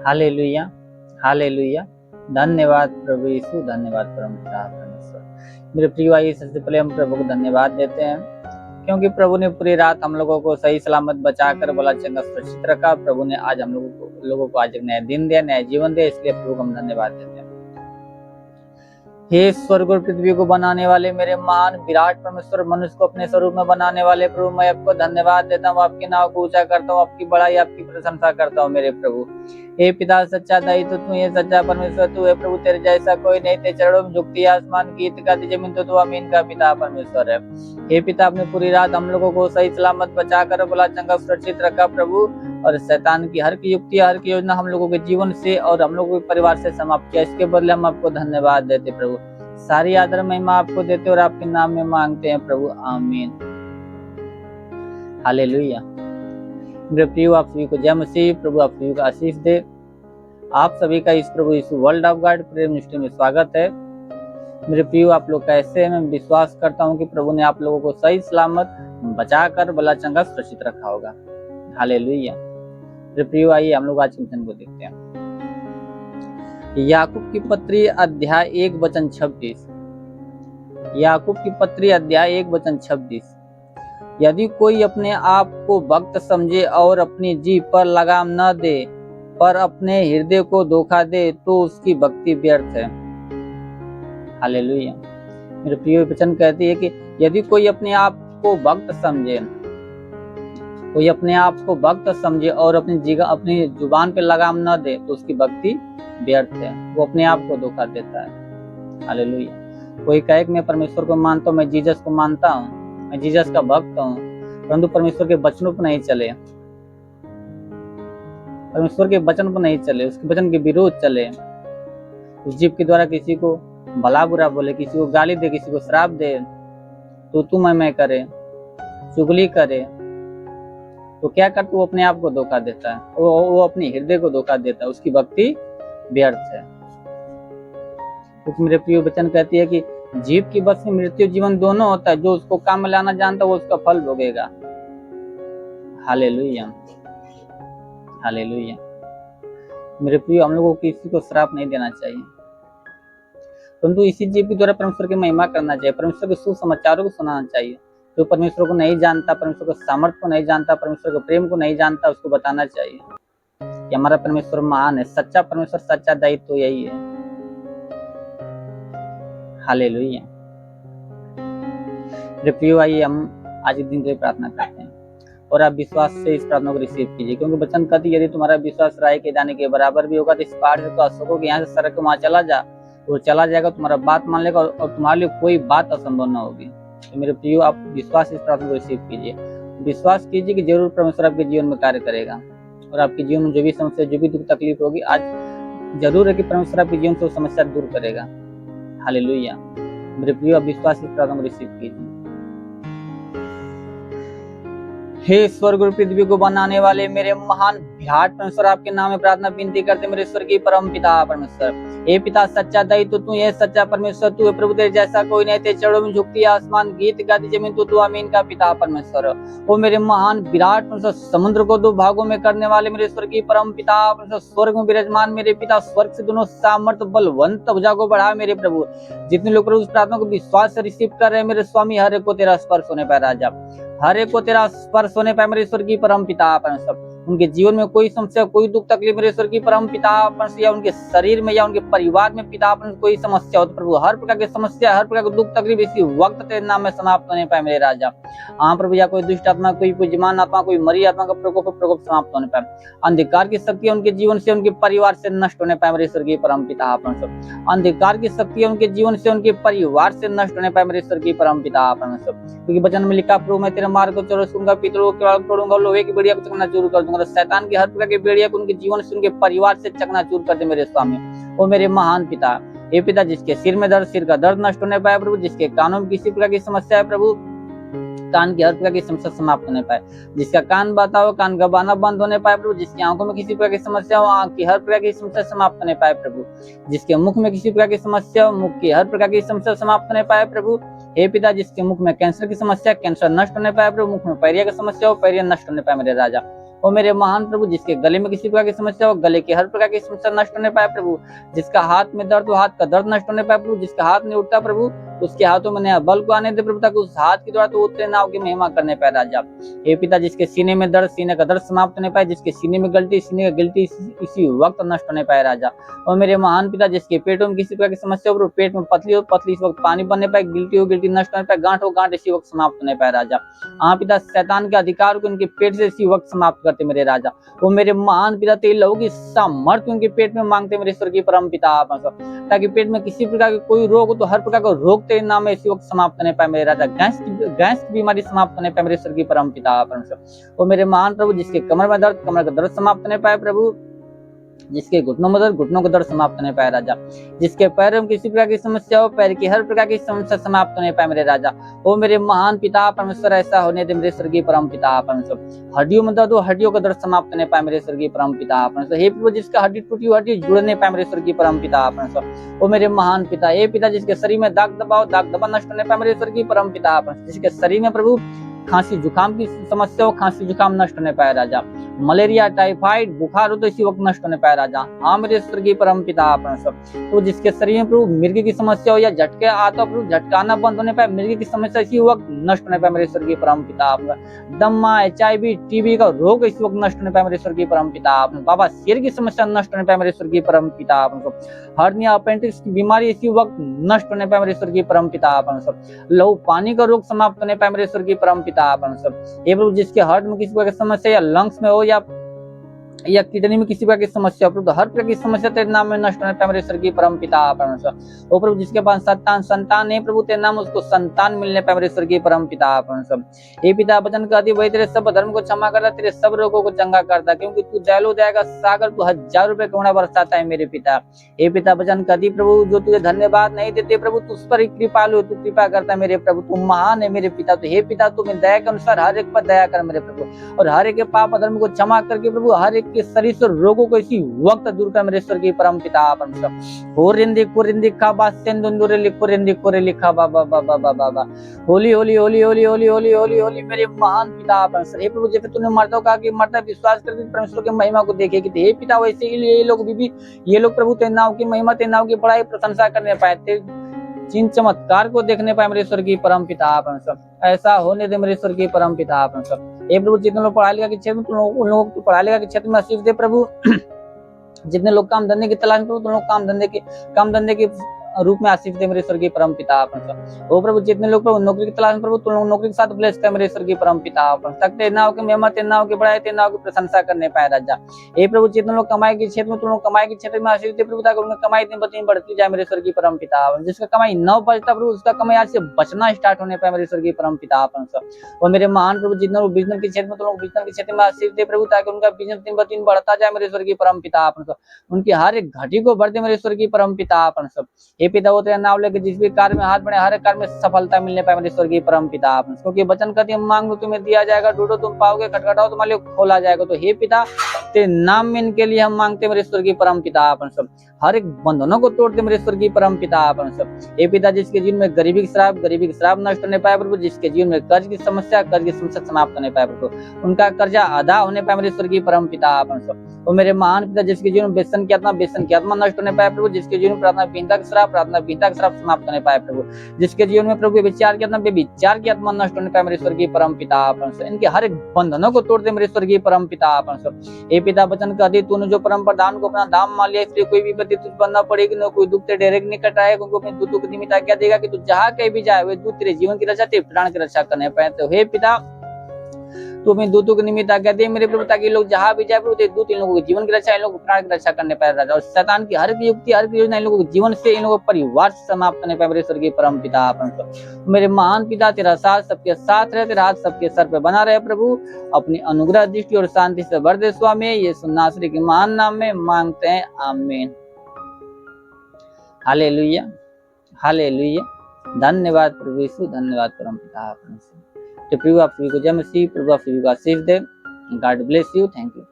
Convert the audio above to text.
Hallelujah, hallelujah. धन्यवाद प्रभु यीशु, धन्यवाद परमपिता परमेश्वर। मेरे प्रिय भाई, सबसे पहले हम प्रभु को धन्यवाद देते हैं क्योंकि प्रभु ने पूरी रात हम लोगों को सही सलामत बचाकर भला चंगा सुरक्षित रखा। प्रभु ने आज हम लोगों को आज एक नया दिन दिया, नया जीवन दिया, इसलिए प्रभु को हम धन्यवाद देते हैं। हे स्वर्ग और पृथ्वी को बनाने वाले मेरे महान विराट परमेश्वर, मनुष्य को अपने स्वरूप में बनाने वाले प्रभु, मैं आपको धन्यवाद देता हूँ, आपके नाम को ऊंचा करता हूँ, आपकी बड़ाई आपकी प्रशंसा करता हूँ मेरे प्रभु। हे पिता सच्चा दही तो तू, ये सच्चा परमेश्वर तू है प्रभु, तेरे जैसा कोई नहीं, तेरे चरणों में झुकती आसमान की गाती जमीन तो तू अमीन का पिता परमेश्वर है। हे पिता, अपने पूरी रात हम लोगों को सही सलामत बचाकर भला चंगा सुरक्षित रखा प्रभु, और शैतान की हर की युक्ति हर की योजना हम लोगों के जीवन से और हम लोगों के परिवार से समाप्त किया। इसके बदले हम आपको धन्यवाद देते प्रभु, सारी आदर महिमा आपको देते और आपके नाम में मांगते हैं प्रभु, आमीन। हालेलुया। मेरे प्रियो, आप सभी को जय मसीह। प्रभु आप सभी को आशीष दे। आप सभी का इस Prabhu Yeshu world of God prayer ministry में स्वागत है। मेरे प्रियो, आप लोग कैसे हैं? मैं विश्वास करता हूँ कि प्रभु ने आप लोगों को सही सलामत बचाकर भला चंगा सुरक्षित रखा होगा। हालेलुया। मेरे प्रियो, आइए हम लोग आज के वचन को देखते हैं। याकूब की पत्री अध्याय 1:26। याकूब की पत्री अध्याय 1:26। यदि कोई अपने आप को भक्त समझे और अपनी जीभ पर लगाम न दे पर अपने हृदय को धोखा दे तो उसकी भक्ति व्यर्थ है। हालेलुया। मेरे प्रिय वचन कहती है कि यदि कोई अपने आप को भक्त समझे, कोई अपने आप को भक्त समझे और अपनी जुबान पे लगाम न दे तो उसकी भक्ति व्यर्थ है, वो अपने आप को धोखा देता है। हालेलुया। कोई कहे कि मैं परमेश्वर को मानता हूँ, मैं जीसस को मानता हूँ, मैं जीसस का भक्त हूँ, परंतु परमेश्वर के वचनों पर नहीं चले, परमेश्वर के वचन पर नहीं चले, उसके वचन के विरोध चले, उस जीव के द्वारा किसी को भला बुरा बोले, किसी को गाली दे, किसी को श्राप दे, तो तू मैं करे, चुगली करे, तो क्या करता, वो अपने आप को धोखा देता है, वो अपने हृदय को धोखा देता है, उसकी भक्ति व्यर्थ है। क्योंकि मेरे प्रिय वचन कहती है कि जीव की बस में मृत्यु जीवन दोनों होता है, जो उसको काम में लाना जानता है वो उसका फल भोगेगा। Hallelujah, hallelujah. मेरे प्रिय, हम लोगों को किसी को श्राप नहीं देना चाहिए, परंतु इसी जीव के द्वारा परमेश्वर की महिमा करना चाहिए, परमेश्वर के सुसमाचारों को सुनाना चाहिए। जो परमेश्वर को नहीं जानता, परमेश्वर के सामर्थ्य को नहीं जानता, परमेश्वर के प्रेम को नहीं जानता, उसको बताना चाहिए कि हमारा परमेश्वर महान है, सच्चा परमेश्वर, सच्चा दायित्व तो यही है। हालेलुया। मेरे प्रियो, आइए हम आज के दिन के लिए प्रार्थना करते हैं और आप विश्वास से इस प्रार्थना को रिसीव कीजिए, क्योंकि वचन कहती है यदि तुम्हारा विश्वास राई के दाने के बराबर भी होगा तो इस पहाड़ से तो सको कि यहाँ से सड़क के वहां चला जा, वो चला जाएगा, तुम्हारा बात मान लेगा और तुम्हारे लिए कोई बात असंभव न होगी। तो मेरे प्रियो, आप विश्वास इस प्रार्थना को रिसीव कीजिए, विश्वास कीजिए कि जरूर परमेश्वर आपके जीवन में कार्य करेगा और आपके जीवन में जो भी समस्या, जो भी दुख तकलीफ होगी, आज जरूर है कि परमेश्वर आपके जीवन से वो समस्या दूर करेगा। हालेलुया। मेरे प्रियो, आप विश्वास इस प्रार्थना को रिसीव कीजिए। हे स्वर्ग और पृथ्वी को बनाने वाले मेरे महान विराट परमेश्वर, आपके नाम में प्रार्थना विनती करते मेरे स्वर्गीय परम पिता परमेश्वर। हे पिता सच्चा दही तो तू है, सच्चा परमेश्वर तू है प्रभु, तेरे जैसा कोई नहीं, तेरे चरणों में झुकती आसमान गीत गाती जमीन तो तू अमीन का पिता परमेश्वर। वो मेरे महान विराट परमेश्वर, समुद्र को दो भागों में करने वाले मेरे स्वर्गीय परम पिता परमेश्वर, स्वर्ग में विराजमान मेरे पिता, स्वर्ग से दोनों सामर्थ बलवंत भुजा को बढ़ा मेरे प्रभु। जितने लोग उस प्रार्थना को विश्वास से रिसीव कर रहे हैं मेरे स्वामी, हर एक को तेरा स्पर्श होने पाए राजा, हर एक को तेरा स्पर्श होने पाए मेरे स्वर्गीय परम पिता परमेश्वर। उनके जीवन में कोई समस्या, कोई दुख तकलीफ मेरे स्वर्गीय परम पिता परमेश्वर, या उनके शरीर में या उनके परिवार में पिता परमेश्वर कोई समस्या हो तो प्रभु हर प्रकार की समस्या, हर प्रकार के दुख तकलीफ इसी वक्त तेरे नाम में समाप्त होने पाए मेरे राजा। हाँ प्रभु, या कोई दुष्ट आत्मा, कोई पूज्यमान आत्मा, कोई मरी आत्मा का प्रकोप समाप्त होने पाए, अंधकार की शक्ति उनके जीवन से, उनके परिवार से नष्ट होने पाए मेरे स्वर्गीय परम पिता परमेश्वर। अंधकार की शक्ति उनके जीवन से, उनके परिवार से नष्ट होने पाए मेरे स्वर्गीय परम पिता परमेश्वर। क्योंकि वचन में लिखा, प्रभु मैं तेरे मार्ग को चौरसूंगा, पितरों को तोड़ूंगा, लोहे की बेड़िया को चकनाचूर कर दूंगा, शैतान की हर प्रकार की बेड़िया को उनके जीवन से, उनके परिवार से चकनाचूर कर दे मेरे स्वामी। ओ मेरे महान पिता, हे पिता, जिसके सिर में दर्द, सिर का दर्द नष्ट होने पाए प्रभु, जिसके कानों में किसी प्रकार की समस्या है प्रभु, कान की हर प्रकार की समस्या समाप्त होने पाए, जिसका कान बहता हो कान गबाना बंद होने पाए प्रभु, जिसकी आंखों में किसी प्रकार की समस्या हो आंख की हर प्रकार की समस्या समाप्त होने पाए प्रभु, जिसके मुख में किसी प्रकार की समस्या हो मुख की हर प्रकार की समस्या समाप्त होने पाए प्रभु। हे पिता, जिसके मुख में कैंसर की समस्या, कैंसर नष्ट होने पाए प्रभु, मुख में पैरिया की समस्या हो पैरिया नष्ट होने पाए मेरे राजा। ओ मेरे महान प्रभु, जिसके गले में किसी प्रकार की समस्या हो, गले की हर प्रकार की समस्या नष्ट होने पाए प्रभु। जिसका हाथ में दर्द हो, हाथ का दर्द नष्ट होने पाए प्रभु। जिसका हाथ नहीं उठता प्रभु, उसके हाथों में नया बल को आने दे प्रभु, ताकि उस हाथ के द्वारा तो उतरे नाव की महिमा करने पाए राजा। हे पिता, जिसके सीने में दर्द, सीने का दर्द समाप्त होने पाए, जिसके सीने में गलती, सीने का गलती इसी वक्त नष्ट होने पाए राजा। और मेरे महान पिता, जिसके पेटों में किसी प्रकार की समस्या हो, पेट में पतली हो, पतली इस वक्त पानी बनने पाए, गिल्टी हो, गिल्टी नष्ट होने पाए, गांठ हो, गांठ इसी वक्त समाप्त होने पाए राजा। हाँ पिता, शैतान के अधिकार को उनके पेट से इसी वक्त समाप्त करते मेरे राजा। वो मेरे महान पिता, तेरी लहू की सामर्थ्य उनके पेट में मांगते मेरे स्वर्गीय परम पिता आप, ताकि पेट में किसी प्रकार का कोई रोग हो तो हर प्रकार का रोग तेरे नाम में इसी वक्त समाप्त होने पाए मेरे राजा। गैस की बीमारी समाप्त होने पाए मेरे स्वर्गीय परम पिता आप। वो मेरे महान प्रभु, जिसके कमर में दर्द, कमर का दर्द समाप्त होने पाए प्रभु। जिसके घुटनों में दर्द, घुटनों का दर्द समाप्त होने पाए राजा। जिसके पैरों में किसी प्रकार की समस्या हो, पैर की हर प्रकार की समस्या समाप्त होने पाए मेरे राजा। वो मेरे महान पिता परमेश्वर, ऐसा होने दे मेरे स्वर्गीय परम पिता परमेश्वर। हड्डियों में दर्द हो, हड्डियों का दर्द समाप्त होने पाए मेरे स्वर्गीय परम पिता परमेश्वर। हे प्रभु, जिसका हड्डी टूटी हुई हड्डी जुड़ने पाए मेरे स्वर्गीय परम पिता परमेश्वर। वो मेरे महान पिता, हे पिता, जिसके शरीर में दाग दबाव, दाग दबा नष्ट होने पाए मेरे स्वर्गीय परम पिता परमेश्वर। जिसके शरीर में प्रभु खांसी जुकाम की समस्या हो, खांसी जुकाम नष्ट होने पाए राजा। मलेरिया, टाइफाइड, बुखार हो तो इसी वक्त नष्ट होने पाए राजा। हाँ मेरे स्वर्गीय परम पिता परमेश्वर। तो जिसके शरीर में प्रभु मिर्गी की समस्या हो या झटके आता प्रभु, झटकाना बंद होने पाए, मिर्गी की समस्या इसी वक्त नष्ट होने पाए मेरे स्वर्गीय परम पिता। दम्मा, HIV, TB का रोग इसी वक्त नष्ट होने पाए मेरे स्वर्गीय परम पिता। बाबा सिर की समस्या नष्ट होने पाए मेरे स्वर्गीय परम पिता। हर्निया, अपेंडिक्स की बीमारी इसी वक्त नष्ट होने पाए मेरे स्वर्गीय परम पिता परमेश्वर। लहू पानी का रोग समाप्त होने पाए मेरे स्वर्गीय परम पिता परमेश्वर। हे प्रभु, जिसके हार्ट में किसी प्रकार की समस्या या लंग्स में हो या किडनी में किसी प्रकार की समस्या हो, तो हर प्रकार की समस्या तेरे नाम में नष्ट होने पाए मेरे स्वर्गीय परम पिता परमेश्वर। ओ प्रभु, जिसके पास संतान है प्रभु, तेरे नाम उसको संतान मिलने पाए मेरे स्वर्गीय परम पिता परमेश्वर। हे पिता, वचन कहती वही तेरे सब धर्म को क्षमा करता, तेरे सब रोगों को चंगा करता, क्योंकि तू दयालु दया का सागर, तू 1000 रुपए करुणा बरसाता है मेरे पिता। हे पिता, वचन कहती प्रभु, जो तुझे धन्यवाद नहीं देते प्रभु, तू उस पर कृपालु, तू कृपा करता है मेरे प्रभु, तू महान है मेरे पिता। तो हे पिता, तू दया के अनुसार हर एक पर दया कर मेरे प्रभु, और हर एक के पाप धर्म को क्षमा करके प्रभु, हर एक के शरीर से रोगों को इसी वक्त दूर कर मेरे स्वर्गीय परम पिता परमेश्वर। होरिंदी कुरिंदी का बासेंदुरे लिखुरिंदी कुरे लिखा बाबा बाबा बाबा बाबा। होली होली होली होली होली होली होली होली मेरे महान पिता परमेश्वर। हे प्रभु, जैसे तूने मर्दों कहा कि मर्द विश्वास करके परमेश्वर की महिमा को देखेगी, हे पिता, वैसे ही ये लोग ये लोग प्रभु तेरे नाम की महिमा, तेरे नाम की बड़ाई प्रशंसा करने पाए, तेरे चिन्ह चमत्कार को देखने पाए मेरे स्वर्गीय परम पिता परमेश्वर। ऐसा होने दे मेरे स्वर्गीय परम पिता परमेश्वर। हे प्रभु, जितने लोग पढ़ाई लिखा के क्षेत्र में, उन लोगों को पढ़ाई लिखा के क्षेत्र में आशीष दे प्रभु। जितने लोग काम धंधे की तलाश में, तो लोग काम धंधे के रूप में आशीष दे मेरे स्वर्गीय परम पिता परमेश्वर। ओ प्रभु, जितने लोग प्रभु नौकरी की तलाश में प्रभु, तुम लोग नौकरी के साथ ब्लेस कर मेरे स्वर्गीय परम पिता परमेश्वर। तेरे नाम की महिमा, तेरे नाम की बड़ाई, तेरे नाम की प्रशंसा करने पाए राजा। हे प्रभु, जितने लोग कमाई के क्षेत्र में, तुम लोग कमाई के क्षेत्र में आशीष दे प्रभु, ताकि उनकी कमाई दिन ब दिन बढ़ती जाए मेरे स्वर्गीय परम पिता। जिसका कमाई 9 बचता प्रभु, उसका कमाई आज से बचना स्टार्ट होने पाए मेरे स्वर्गीय परम पिता परमेश्वर। और मेरे महान प्रभु, जितने लोग बिजनेस के क्षेत्र में, तुम लोग बिजनेस के क्षेत्र में आशीष दे प्रभु, ताकि उनका बिजनेस दिन ब दिन बढ़ता जाए मेरे स्वर्गीय परम पिता परमेश्वर। उनकी हर एक घटी को भर दे मेरे स्वर्गीय परम पिता परमेश्वर। हे पिता, वो तेरा नाम लेके जिस भी कार्य में हाथ बढ़े, हर एक कार्य में सफलता मिलने पाए मेरे स्वर्गीय परम पिता परमेश्वर। क्योंकि वचन कहते हैं, मांगो तुम्हें दिया जाएगा, ढूंढो तुम पाओगे, खटखटाओ तुम्हारे लिए खोला जाएगा। तो हे पिता, तेरे नाम में इनके लिए हम मांगते मेरे स्वर्गीय परम पिता परमेश्वर। हर एक बंधनों को तोड़ दे मेरे स्वर्गीय परम पिता परमेश्वर। हे पिता, जिसके जीवन में गरीबी की श्राप नष्ट होने पाए प्रभु, जिसके जीवन में कर्ज की समस्या समाप्त होने पाए प्रभु, उनका कर्जा अदा होने पाए मेरे स्वर्गीय परम पिता परमेश्वर। वो मेरे महान पिता, जिसके जीवन में व्यसन की आत्मा नष्ट होने पाए प्रभु, जिसके जीवन में प्रार्थना विहीनता का श्राप समाप्त होने पाए प्रभु, जिसके जीवन में प्रभु व्यभिचार की आत्मा नष्ट होने पाए मेरे स्वर्गीय परम पिता परमेश्वर। इनके हर एक बंधनों को तोड़ दे मेरे स्वर्गीय परम पिता परमेश्वर। हे पिता, वचन कहते तूने जो परम प्रधान को अपना दाम मान लिया, इसलिए कोई भी विपत्ति तुझ पर न पड़ेगी, न कोई दुख तेरे डेरे के निकट आएगा, क्योंकि अपने दूतों की निमित्त आज्ञा देगा कि तू जहाँ कहीं भी जाए, वे दूत तेरे जीवन की रक्षा, तेरे प्राण की रक्षा करने पाए। तो हे पिता, तू अपने दूतों के निमित्त आज्ञा दे मेरे प्रभु, ताकि लोग जहाँ भी जाए प्रभु, तेरे दूत इन लोगों के जीवन की रक्षा, इन लोगों को प्राण की रक्षा करने पाए राजा। और शैतान की हर एक युक्ति, हर एक योजना इन लोगों के जीवन से, इन लोगों के परिवार से समाप्त करने पाए मेरे स्वर्गीय परम पिता परमेश्वर। मेरे महान पिता, तेरा साथ सबके साथ रहे, तेरा हाथ सबके सर पे बना रहे प्रभु, अपनी अनुग्रह दृष्टि और शांति से भर दे स्वामी। यीशु नासरी के महान नाम में मांगते हैं, आमीन। Hallelujah, hallelujah. धन्यवाद प्रभु यीशु, धन्यवाद परम पिता परमेश्वर। तो प्रभु आप सभी को जय मसीह, प्रभु आप सभी को आशीष दे। God bless you, thank you.